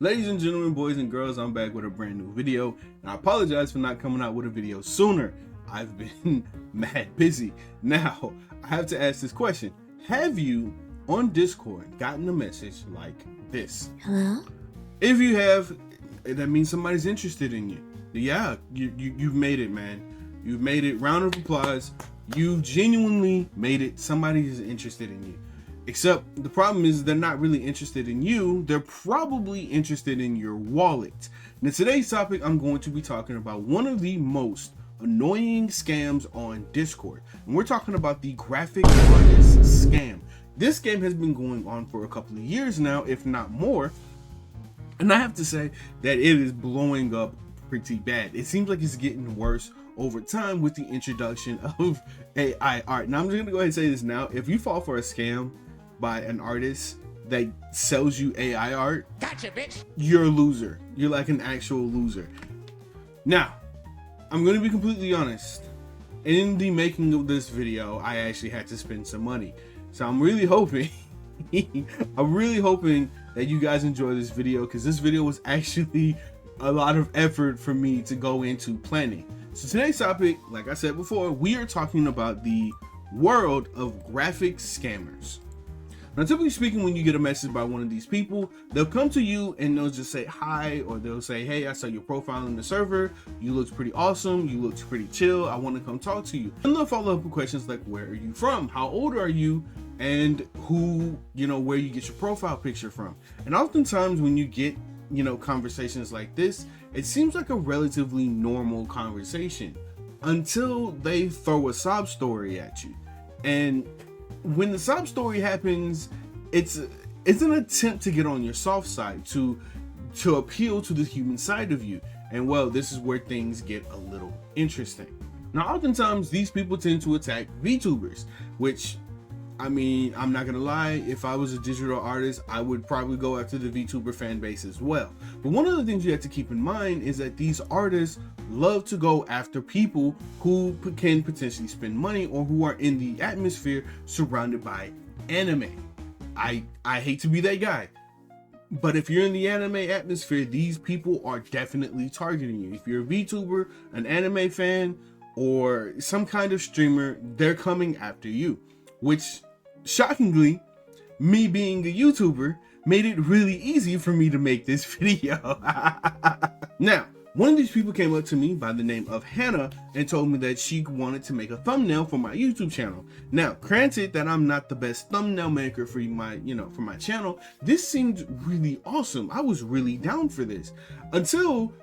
Ladies and gentlemen, boys and girls, I'm back with a brand new video, and I apologize for not coming out with a video sooner. I've been mad busy. Now, I have to ask this question. Have you, on Discord, gotten a message like this? Hello? If you have, that means somebody's interested in you. Yeah, you've made it, man. You've made it. Round of applause. You genuinely made it. Somebody is interested in you. Except the problem is they're not really interested in you. They're probably interested in your wallet. Now, today's topic, I'm going to be talking about one of the most annoying scams on Discord. And we're talking about the graphic artist scam. This scam has been going on for a couple of years now, if not more. And I have to say that it is blowing up pretty bad. It seems like it's getting worse over time with the introduction of AI art. Now, I'm just gonna go ahead and say this now. If you fall for a scam by an artist that sells you AI art, gotcha, bitch, you're a loser. You're like an actual loser. Now, I'm gonna be completely honest. In the making of this video, I actually had to spend some money. So I'm really hoping that you guys enjoy this video, because this video was actually a lot of effort for me to go into planning. So today's topic, like I said before, we are talking about the world of graphic scammers. Now, typically speaking, when you get a message by one of these people, they'll come to you and they'll just say hi, or they'll say, hey, I saw your profile in the server. You looked pretty awesome. You looked pretty chill. I want to come talk to you. And they'll follow up with questions like, where are you from? How old are you? And who, where you get your profile picture from. And oftentimes when you get, conversations like this, it seems like a relatively normal conversation until they throw a sob story at you. And when the sob story happens, it's an attempt to get on your soft side, to appeal to the human side of you. And well, this is where things get a little interesting. Now, oftentimes these people tend to attack VTubers, which, I mean, I'm not gonna lie, if I was a digital artist, I would probably go after the VTuber fan base as well. But one of the things you have to keep in mind is that these artists love to go after people who can potentially spend money, or who are in the atmosphere surrounded by anime. I hate to be that guy, but if you're in the anime atmosphere, these people are definitely targeting you. If you're a VTuber, an anime fan, or some kind of streamer, they're coming after you. Which, shockingly, me being a YouTuber made it really easy for me to make this video. Now, one of these people came up to me by the name of Hannah and told me that she wanted to make a thumbnail for my YouTube channel. Now, granted that I'm not the best thumbnail maker for my, for my channel, this seemed really awesome. I was really down for this until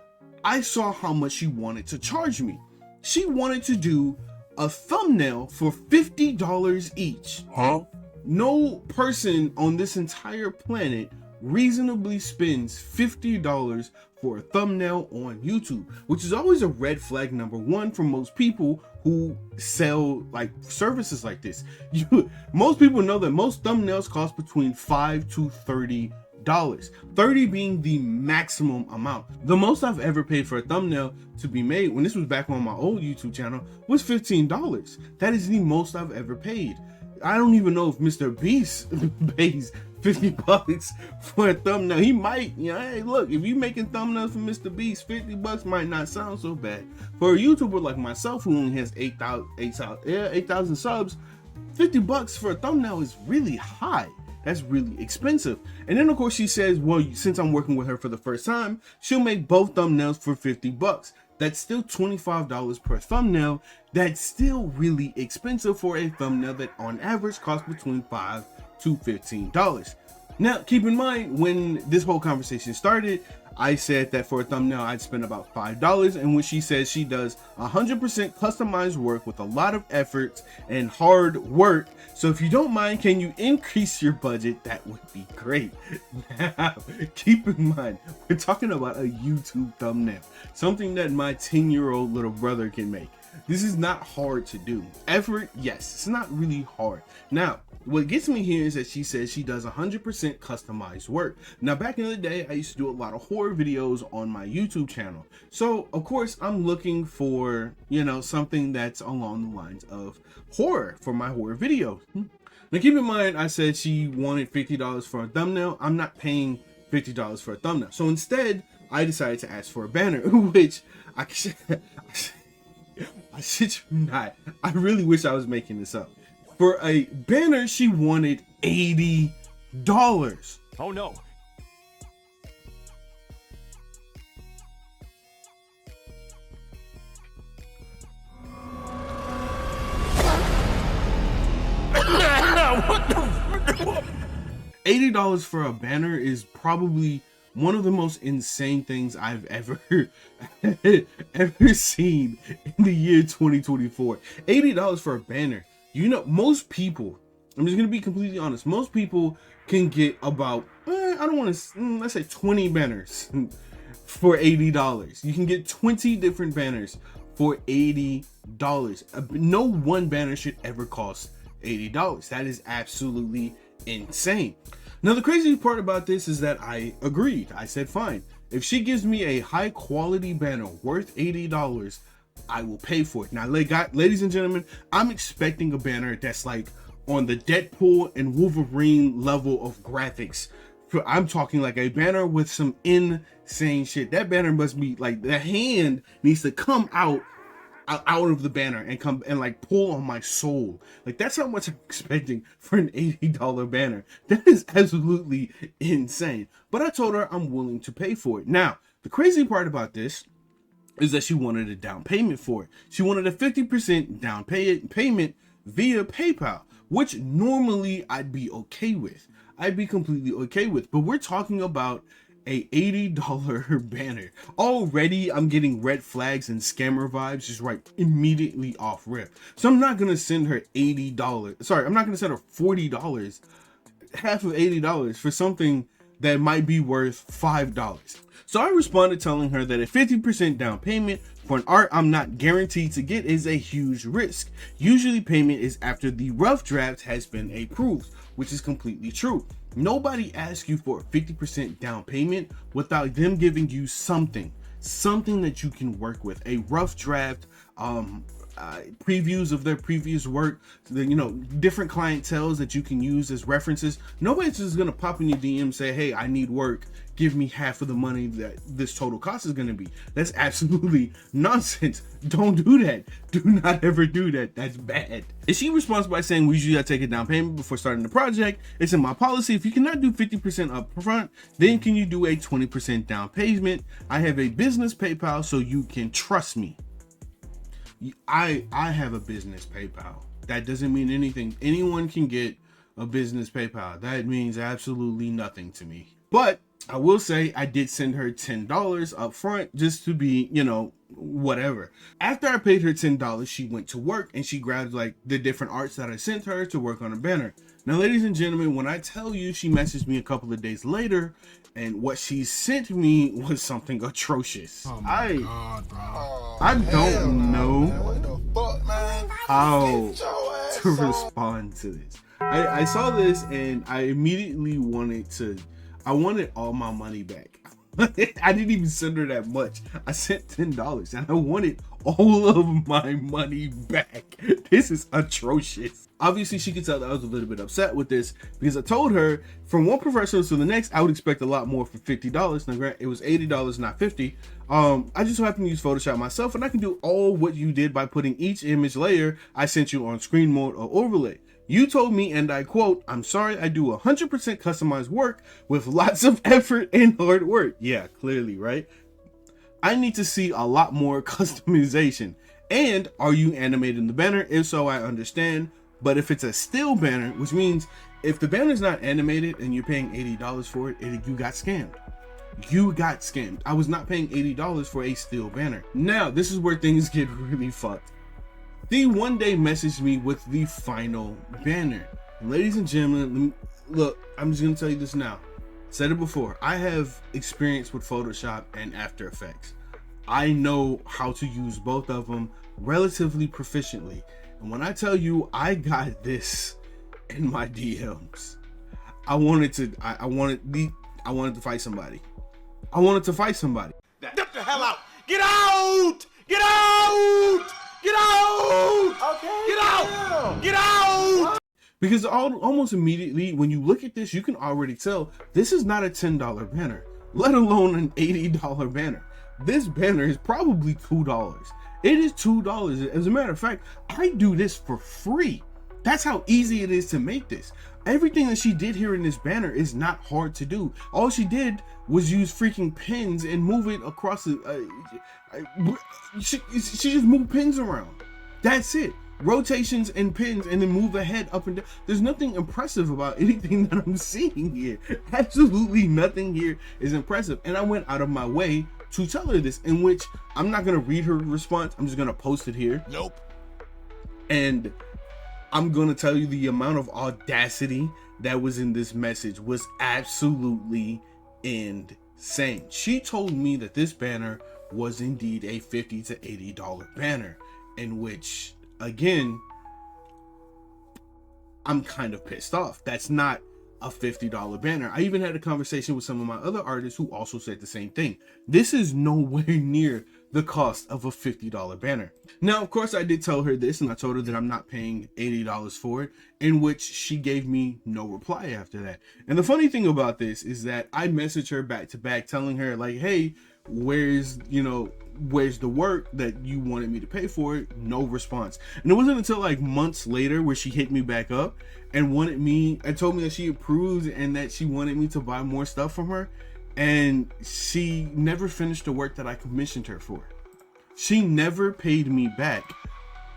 I saw how much she wanted to charge me. She wanted to do a thumbnail for $50 each. huh? No person on this entire planet reasonably spends $50 for a thumbnail on YouTube, which is always a red flag number one for most people who sell like services like this. Most people know that most thumbnails cost between $5 to $30. 30 being the maximum amount. The most I've ever paid for a thumbnail to be made, when this was back on my old YouTube channel, was $15. That is the most I've ever paid. I don't even know if Mr. Beast pays $50 for a thumbnail. He might, hey, look, if you making thumbnails for Mr. Beast, $50 might not sound so bad. For a YouTuber like myself who only has 8,000 subs, $50 for a thumbnail is really high. That's really expensive. And then of course she says, well, since I'm working with her for the first time, she'll make both thumbnails for $50. That's still $25 per thumbnail. That's still really expensive for a thumbnail that on average costs between $5 to $15. Now, keep in mind, when this whole conversation started, I said that for a thumbnail, I'd spend about $5, and when she says she does 100% customized work with a lot of effort and hard work. So if you don't mind, can you increase your budget? That would be great. Now, keep in mind, we're talking about a YouTube thumbnail, something that my 10-year-old little brother can make. This is not hard to do. Effort, yes, it's not really hard. Now, what gets me here is that she says she does 100% customized work. Now, back in the day, I used to do a lot of horror videos on my YouTube channel. So, of course, I'm looking for, something that's along the lines of horror for my horror videos. Now, keep in mind, I said she wanted $50 for a thumbnail. I'm not paying $50 for a thumbnail. So instead, I decided to ask for a banner, which I shit you not. I really wish I was making this up. For a banner, she wanted $80. Oh no. $80 for a banner is probably one of the most insane things I've ever seen in the year 2024. $80 for a banner. You know, most people, I'm just gonna be completely honest, most people can get about I don't want to let's say 20 banners for $80. You can get 20 different banners for $80. No one banner should ever cost $80. That is absolutely insane. Now the crazy part about this is that I agreed. I said fine, if she gives me a high quality banner worth $80, I will pay for it. Now ladies and gentlemen, I'm expecting a banner that's like on the Deadpool and Wolverine level of graphics. I'm talking like a banner with some insane shit. That banner must be like, the hand needs to come out of the banner and come and like pull on my soul. Like, that's how much I'm expecting for an $80 banner. That is absolutely insane. But I told her I'm willing to pay for it. Now, the crazy part about this is that she wanted a down payment for it. She wanted a 50% down payment via PayPal, which normally I'd be okay with. I'd be completely okay with. But we're talking about a $80 banner. Already I'm getting red flags and scammer vibes just right immediately off rip. So I'm not gonna send her $80. Sorry, I'm not gonna send her $40, half of $80 for something that might be worth $5. So I responded telling her that a 50% down payment for an art I'm not guaranteed to get is a huge risk. Usually payment is after the rough draft has been approved, which is completely true. Nobody asks you for a 50% down payment without them giving you something that you can work with. A rough draft, previews of their previous work, different clienteles that you can use as references. Nobody's just gonna pop in your DM and say, hey, I need work, give me half of the money that this total cost is gonna be. That's absolutely nonsense. Don't do that. Do not ever do that. That's bad. And she responds by saying, we usually take a down payment before starting the project. It's in my policy. If you cannot do 50% up front, then can you do a 20% down payment? I have a business PayPal, so you can trust me. I have a business PayPal. That doesn't mean anything. Anyone can get a business PayPal. That means absolutely nothing to me. But I will say I did send her $10 up front just to be, whatever. After I paid her $10, she went to work and she grabbed like the different arts that I sent her to work on a banner. Now, ladies and gentlemen, when I tell you she messaged me a couple of days later and what she sent me was something atrocious. Oh my God, bro. I don't know What the fuck, man? how to respond to this. I saw this and I immediately I wanted all my money back. I didn't even send her that much. I sent $10 and I wanted all of my money back. This is atrocious. Obviously, she could tell that I was a little bit upset with this because I told her from one professional to the next, I would expect a lot more for $50. Now, granted, it was $80, not $50. I just so happen to use Photoshop myself, and I can do all what you did by putting each image layer I sent you on screen mode or overlay. You told me, and I quote, I'm sorry, I do 100% customized work with lots of effort and hard work. Yeah, clearly, right? I need to see a lot more customization. And are you animating the banner? If so, I understand. But if it's a still banner, which means if the banner is not animated and you're paying $80 for it, you got scammed. You got scammed. I was not paying $80 for a still banner. Now, this is where things get really fucked. The one day messaged me with the final banner. And ladies and gentlemen, look, I'm just gonna tell you this now. Said it before. I have experience with Photoshop and After Effects. I know how to use both of them relatively proficiently. And when I tell you I got this in my DMs, I wanted to fight somebody. I wanted to fight somebody. Get the hell out! Get out! Get out! Get out! Okay. Get out! Get out! Because almost immediately when you look at this, you can already tell this is not a $10 banner, let alone an $80 banner. This banner is probably $2. It is $2. As a matter of fact, I do this for free. That's how easy it is to make this. Everything that she did here in this banner is not hard to do. All she did was use freaking pins and move it across the she just moved pins around. That's it. Rotations and pins, and then move the head up and down. There's nothing impressive about anything that I'm seeing here. Absolutely nothing here is impressive. And I went out of my way to tell her this, in which I'm not gonna read her response. I'm just gonna post it here. Nope. And I'm gonna tell you the amount of audacity that was in this message was absolutely insane. She told me that this banner was indeed a $50 to $80 banner, in which, again, I'm kind of pissed off. That's not a $50 banner. I even had a conversation with some of my other artists who also said the same thing. This is nowhere near the cost of a $50 banner. Now, of course, I did tell her this, and I told her that I'm not paying $80 for it, in which she gave me no reply after that. And the funny thing about this is that I messaged her back to back telling her, like, hey, where's the work that you wanted me to pay for it? No response. And it wasn't until like months later where she hit me back up and told me that she approved and that she wanted me to buy more stuff from her. And she never finished the work that I commissioned her for. She never paid me back.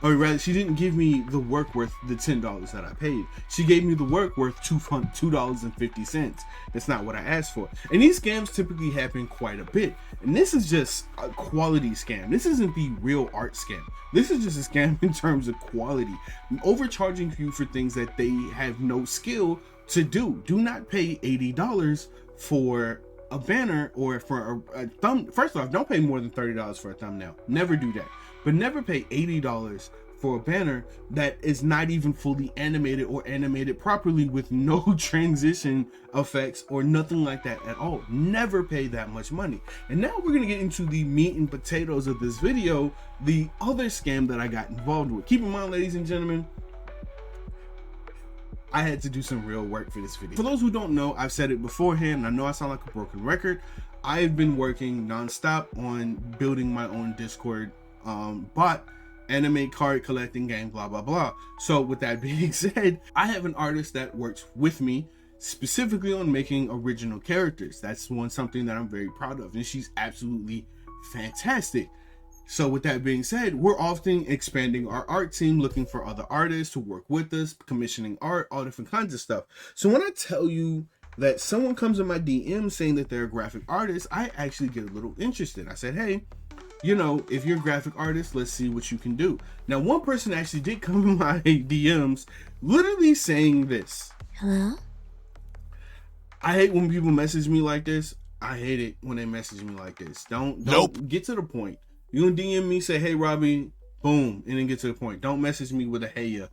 Or rather, she didn't give me the work worth the $10 that I paid. She gave me the work worth $2.50. That's not what I asked for. And these scams typically happen quite a bit. And this is just a quality scam. This isn't the real art scam. This is just a scam in terms of quality. Overcharging you for things that they have no skill to do. Do not pay $80 for a banner or for a thumb. First off, don't pay more than $30 for a thumbnail. Never do that. But never pay $80 for a banner that is not even fully animated or animated properly with no transition effects or nothing like that at all. Never pay that much money. And now we're gonna get into the meat and potatoes of this video, the other scam that I got involved with. Keep in mind, ladies and gentlemen, I had to do some real work for this video. For those who don't know, I've said it beforehand, and I know I sound like a broken record. I've been working nonstop on building my own Discord bot, anime card collecting game, blah blah blah. So with that being said, I have an artist that works with me specifically on making original characters. That's something that I'm very proud of, and she's absolutely fantastic. So with that being said, we're often expanding our art team, looking for other artists to work with us, commissioning art, all different kinds of stuff. So when I tell you that someone comes in my DM saying that they're a graphic artist, I actually get a little interested. I said, hey, you know, if you're a graphic artist, let's see what you can do. Now, one person actually did come in my DMs literally saying this. Hello? I hate when people message me like this. I hate it when they message me like this. Don't get to the point. You can DM me, say, hey, Robbie, boom, and then get to the point. Don't message me with a hey ya,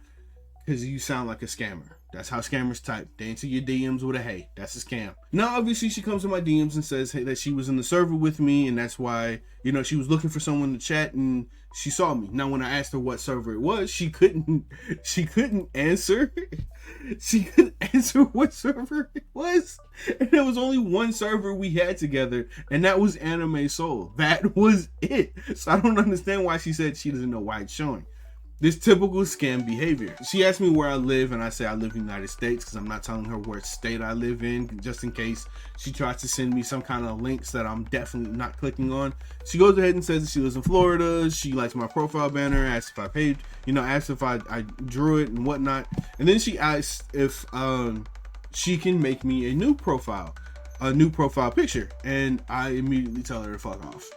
because you sound like a scammer. That's how scammers type. They enter your DMs with a hey. That's a scam. Now, obviously, she comes to my DMs and says, hey, that she was in the server with me, and that's why, you know, she was looking for someone to chat, and she saw me. Now, when I asked her what server it was, she couldn't answer. She couldn't answer what server it was. And there was only one server we had together, and that was Anime Soul. That was it. So I don't understand why she said she doesn't know why it's showing. This typical scam behavior. She asked me where I live, and I say I live in the United States because I'm not telling her what state I live in, just in case she tries to send me some kind of links that I'm definitely not clicking on. She goes ahead and says that she lives in Florida. She likes my profile banner, asked if I paid, asked if I drew it and whatnot. And then she asked if she can make me a new profile picture. And I immediately tell her to fuck off.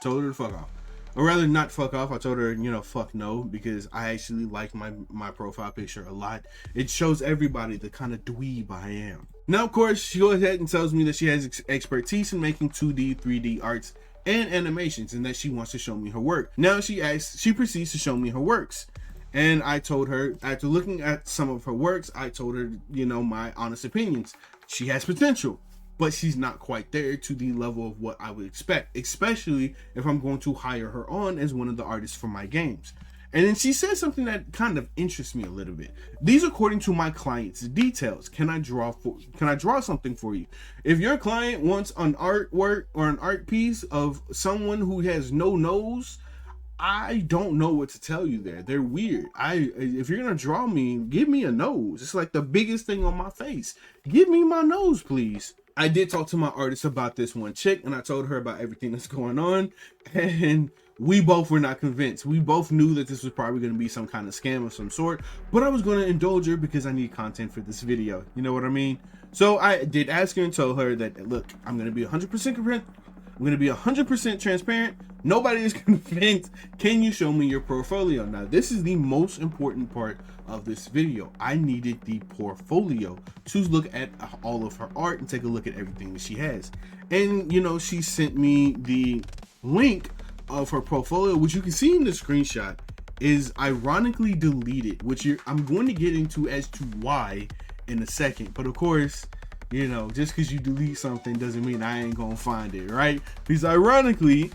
Told her to fuck off. Or rather, not fuck off. I told her, fuck no, because I actually like my profile picture a lot. It shows everybody the kind of dweeb I am. Now, of course, she goes ahead and tells me that she has expertise in making 2D, 3D arts and animations, and that she wants to show me her work. Now, she proceeds to show me her works. And I told her, after looking at some of her works, I told her, my honest opinions. She has potential, but she's not quite there to the level of what I would expect, especially if I'm going to hire her on as one of the artists for my games. And then she said something that kind of interests me a little bit. These according to my client's details. Can I draw something for you? If your client wants an artwork or an art piece of someone who has no nose, I don't know what to tell you there. They're weird. If you're gonna draw me, give me a nose. It's like the biggest thing on my face. Give me my nose, please. I did talk to my artist about this one chick, and I told her about everything that's going on, and we both were not convinced. We both knew that this was probably going to be some kind of scam of some sort, but I was going to indulge her because I need content for this video. You know what I mean? So I did ask her and told her that, look, I'm going to be 100% convinced. I'm going to be 100% transparent. Nobody is convinced. Can you show me your portfolio? Now, this is the most important part of this video. I needed the portfolio to look at all of her art and take a look at everything that she has. And, you know, she sent me the link of her portfolio, which you can see in the screenshot is ironically deleted, which I'm going to get into as to why in a second. But of course, you know, just because you delete something doesn't mean I ain't gonna find it, right? Because ironically,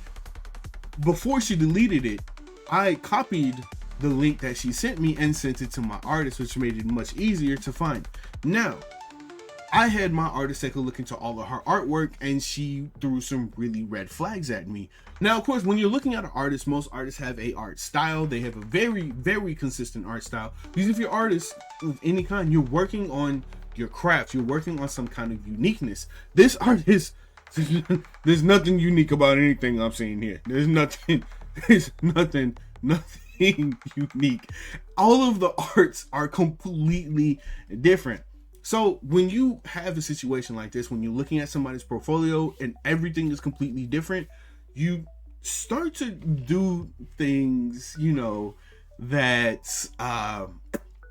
before she deleted it, I copied the link that she sent me and sent it to my artist, which made it much easier to find. Now, I had my artist take a look into all of her artwork, and she threw some really red flags at me. Now, of course, when you're looking at an artist, most artists have a art style. They have a very, very consistent art style. Because if you're artist of any kind, you're working on your craft. You're working on some kind of uniqueness. This artist, there's nothing unique about anything I'm seeing here. There's nothing unique. All of the arts are completely different. So when you have a situation like this, when you're looking at somebody's portfolio and everything is completely different, you start to do things, you know, that,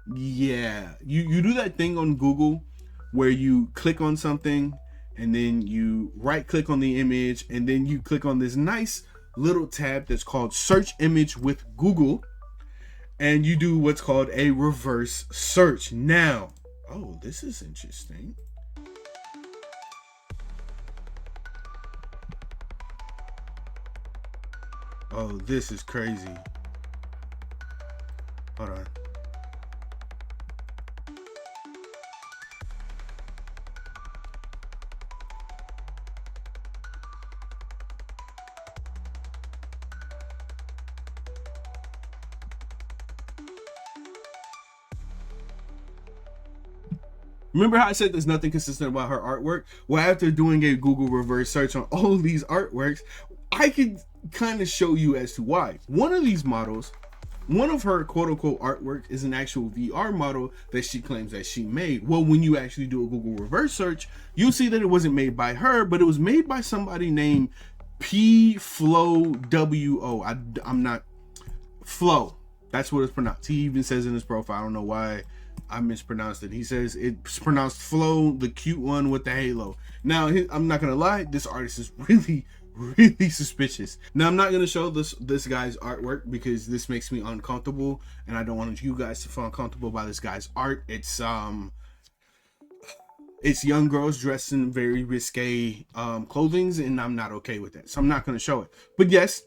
you do that thing on Google where you click on something and then you right click on the image and then you click on this nice little tab that's called search image with Google, and you do what's called a reverse search. Now, oh, this is interesting. Oh, this is crazy. Hold on. Remember how I said there's nothing consistent about her artwork? Well, after doing a Google reverse search on all of these artworks, I could kind of show you as to why. One of these models, one of her quote-unquote artwork is an actual VR model that she claims that she made. Well, when you actually do a Google reverse search, you'll see that it wasn't made by her, but it was made by somebody named PFlowWO. I'm not Flow. That's what it's pronounced. He even says in his profile, I don't know why I mispronounced it. He says it's pronounced Flow, the cute one with the halo. Now, I'm not gonna lie, this artist is really suspicious. Now, I'm not gonna show this guy's artwork because this makes me uncomfortable, and I don't want you guys to feel uncomfortable by this guy's art. It's young girls dressed in very risque clothings, and I'm not okay with that, so I'm not gonna show it. But yes,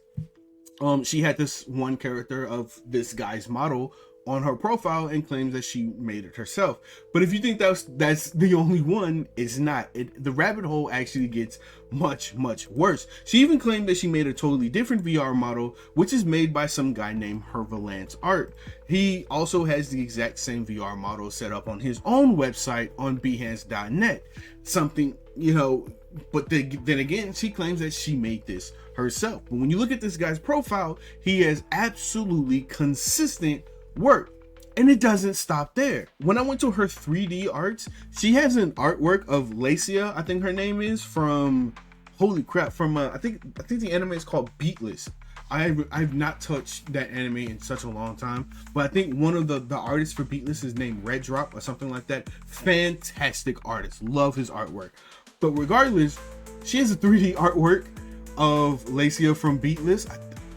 she had this one character of this guy's model on her profile and claims that she made it herself. But if you think that's the only one, it's not. The rabbit hole actually gets much worse. She even claimed that she made a totally different VR model, which is made by some guy named Hervalance Art. He also has the exact same VR model set up on his own website on Behance.net. Something, you know, but then again, she claims that she made this herself. But when you look at this guy's profile, he has absolutely consistent work, and it doesn't stop there. When I went to her 3D arts, she has an artwork of Lacia, I think her name is, from holy crap, from I think the anime is called Beatless. I've not touched that anime in such a long time, but I think one of the artists for Beatless is named Red Drop or something like that. Fantastic artist, love his artwork. But regardless, she has a 3D artwork of Lacia from Beatless.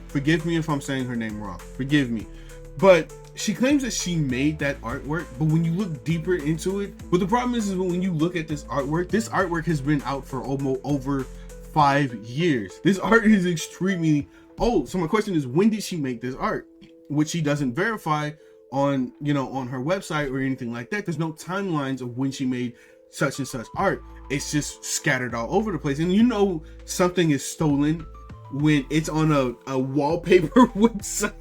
Forgive me if I'm saying her name wrong, forgive me. But she claims that she made that artwork, but when you look deeper into it, but the problem is when you look at this artwork has been out for almost over 5 years. This art is extremely old. So my question is, when did she make this art? which she doesn't verify on, on her website or anything like that. There's no timelines of when she made such and such art. It's just scattered all over the place. And something is stolen when it's on a wallpaper website.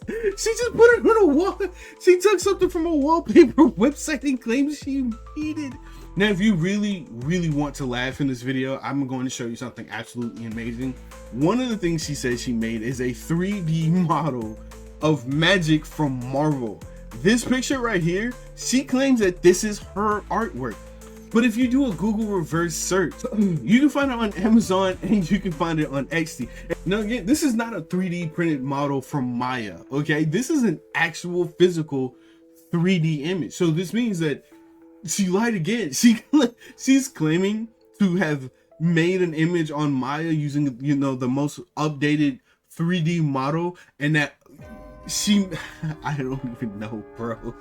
She just put it on a wall. She took something from a wallpaper website and claims she made it. Now, if you really, really want to laugh in this video, I'm going to show you something absolutely amazing. One of the things she says she made is a 3D model of Magic from Marvel. This picture right here, she claims that this is her artwork. But if you do a Google reverse search, you can find it on Amazon and you can find it on Etsy. Now again, this is not a 3D printed model from Maya, okay? This is an actual physical 3D image. So this means that she lied again. She's claiming to have made an image on Maya using, the most updated 3D model, and that I don't even know, bro.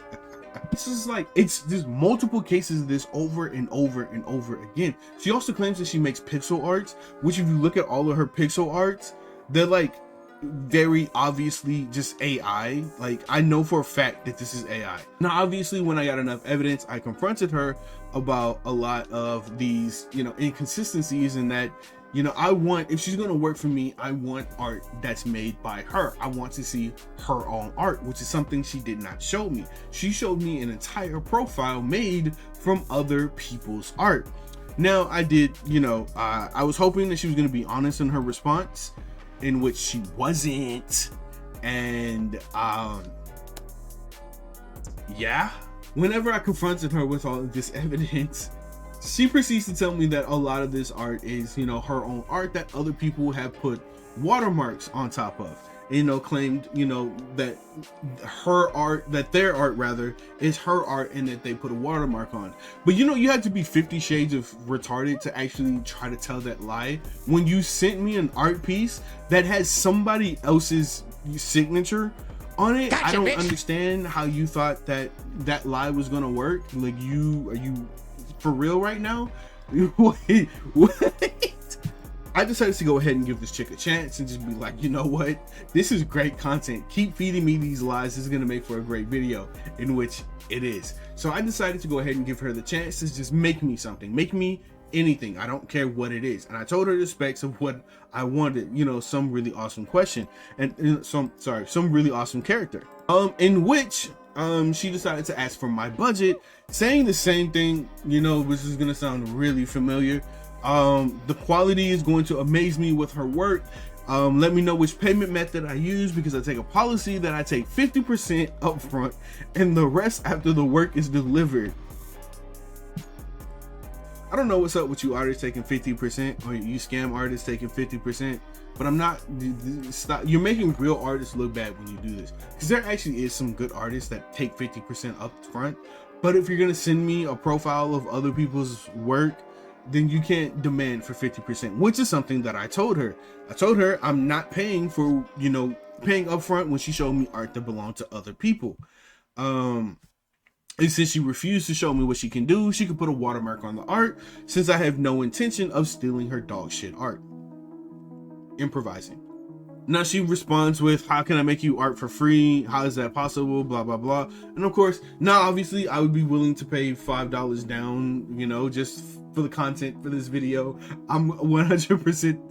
This is like, there's multiple cases of this over and over and over again. She also claims that she makes pixel arts, which if you look at all of her pixel arts, they're like very obviously just AI. Like, I know for a fact that this is AI. Now, obviously, when I got enough evidence, I confronted her about a lot of these, inconsistencies, and that, if she's going to work for me, I want art that's made by her. I want to see her own art, which is something she did not show me. She showed me an entire profile made from other people's art. Now, I did, I was hoping that she was going to be honest in her response, in which she wasn't. And yeah, whenever I confronted her with all of this evidence, she proceeds to tell me that a lot of this art is, her own art that other people have put watermarks on top of. Claimed, that her art, that their art rather, is her art and that they put a watermark on. But you have to be 50 shades of retarded to actually try to tell that lie. When you sent me an art piece that has somebody else's signature on it, gotcha, I don't understand how you thought that lie was gonna work. Like, are you for real right now? Wait, what? I decided to go ahead and give this chick a chance and just be like, you know what? This is great content. Keep feeding me these lies. This is gonna make for a great video, in which it is. So I decided to go ahead and give her the chance to just make me something. Make me anything. I don't care what it is. And I told her the specs of what I wanted, some really awesome question and some really awesome character. In which she decided to ask for my budget, saying the same thing, which is gonna sound really familiar. The quality is going to amaze me with her work. Let me know which payment method I use, because I take a policy that I take 50% up front and the rest after the work is delivered. I don't know what's up with you artists taking 50%, or you scam artists taking 50%, but I'm not, stop. You're making real artists look bad when you do this, because there actually is some good artists that take 50% up front. But if you're gonna send me a profile of other people's work, then you can't demand for 50%, which is something that I told her. I told her I'm not paying for, paying upfront when she showed me art that belonged to other people. And since she refused to show me what she can do, she could put a watermark on the art, since I have no intention of stealing her dog shit art. Improvising. Now she responds with, how can I make you art for free? How is that possible? Blah, blah, blah. And of course, now obviously I would be willing to pay $5 down, just for the content for this video. I'm 100%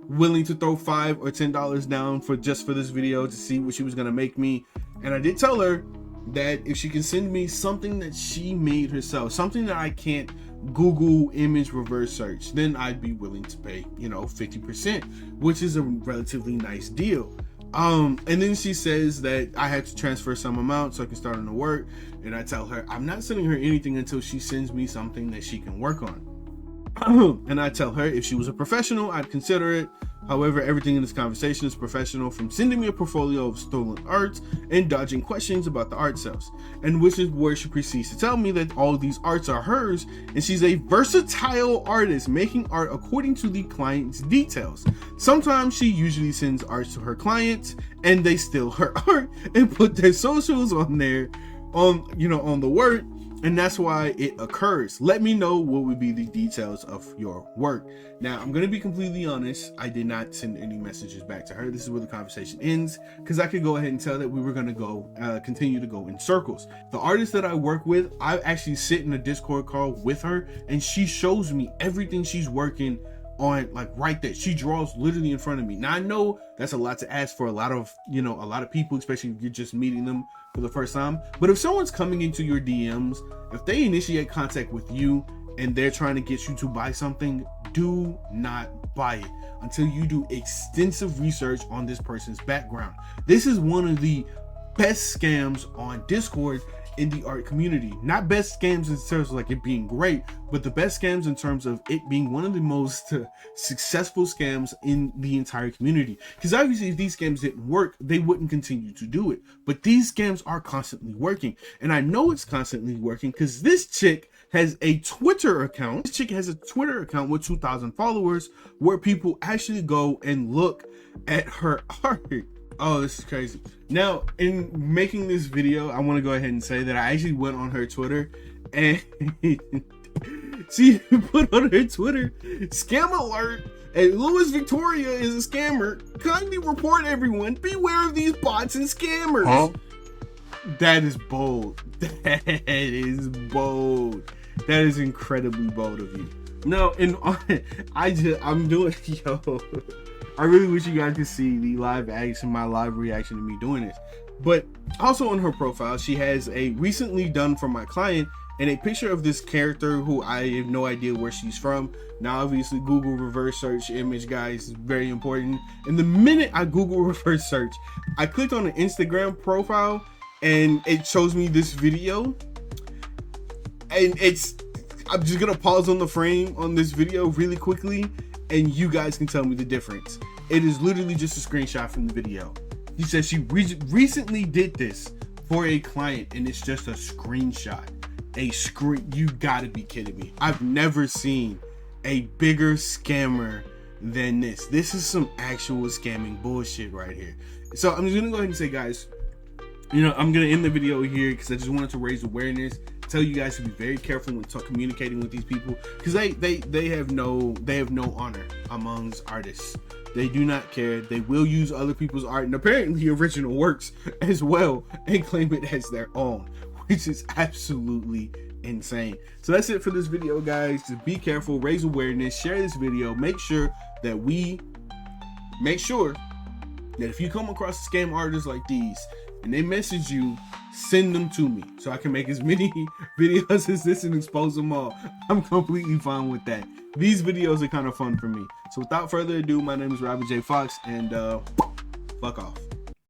willing to throw $5 or $10 down for this video to see what she was gonna make me. And I did tell her that if she can send me something that she made herself, something that I can't Google image reverse search, then I'd be willing to pay, 50%, which is a relatively nice deal. And then she says that I had to transfer some amount so I can start on the work. And I tell her I'm not sending her anything until she sends me something that she can work on. And I tell her if she was a professional, I'd consider it. However, everything in this conversation is professional, from sending me a portfolio of stolen arts and dodging questions about the art sales. And which is where she proceeds to tell me that all of these arts are hers, and she's a versatile artist making art according to the client's details. Sometimes she usually sends arts to her clients and they steal her art and put their socials on there, on the work. and that's why it occurs. Let me know what would be the details of your work. Now, I'm going to be completely honest. I did not send any messages back to her. This is where the conversation ends, because I could go ahead and tell that we were going to go continue to go in circles. The artist that I work with, I actually sit in a Discord call with her, and she shows me everything she's working on, like right there. She draws literally in front of me. Now, I know that's a lot to ask for a lot of people, especially if you're just meeting them for the first time. But if someone's coming into your DMs, if they initiate contact with you and they're trying to get you to buy something, do not buy it until you do extensive research on this person's background. This is one of the best scams on Discord in the art community. Not best scams in terms of like it being great, but the best scams in terms of it being one of the most successful scams in the entire community. Because obviously if these scams didn't work, they wouldn't continue to do it. But these scams are constantly working. And I know it's constantly working because this chick has a Twitter account. This chick has a Twitter account with 2,000 followers where people actually go and look at her art. Oh, this is crazy. Now, in making this video, I want to go ahead and say that I actually went on her Twitter and she put on her Twitter, "Scam alert, and Louis Victoria is a scammer. Kindly report everyone. Beware of these bots and scammers." Huh? That is bold. That is bold. That is incredibly bold of you. No, and I'm doing, yo, I really wish you guys could see the live action, my live reaction to me doing this. But also on her profile, she has a recently done for my client and a picture of this character who I have no idea where she's from. Now, obviously, Google reverse search image, guys, is very important. And the minute I Google reverse search, I clicked on the Instagram profile and it shows me this video. And I'm just gonna pause on the frame on this video really quickly, and you guys can tell me the difference. It is literally just a screenshot from the video. She says she recently did this for a client, and it's just a screenshot. You gotta be kidding me. I've never seen a bigger scammer than this. This is some actual scamming bullshit right here. So I'm just gonna go ahead and say, guys, I'm gonna end the video here because I just wanted to raise awareness, tell you guys to be very careful when communicating with these people, because they have no honor amongst artists. They do not care. They will use other people's art and apparently original works as well and claim it as their own, which is absolutely insane. So that's it for this video, guys. Just be careful, raise awareness, share this video. Make sure that if you come across scam artists like these and they message you, send them to me so I can make as many videos as this and expose them all. I'm completely fine with that. These videos are kind of fun for me. So without further ado, my name is Robert J. Fox, and fuck off.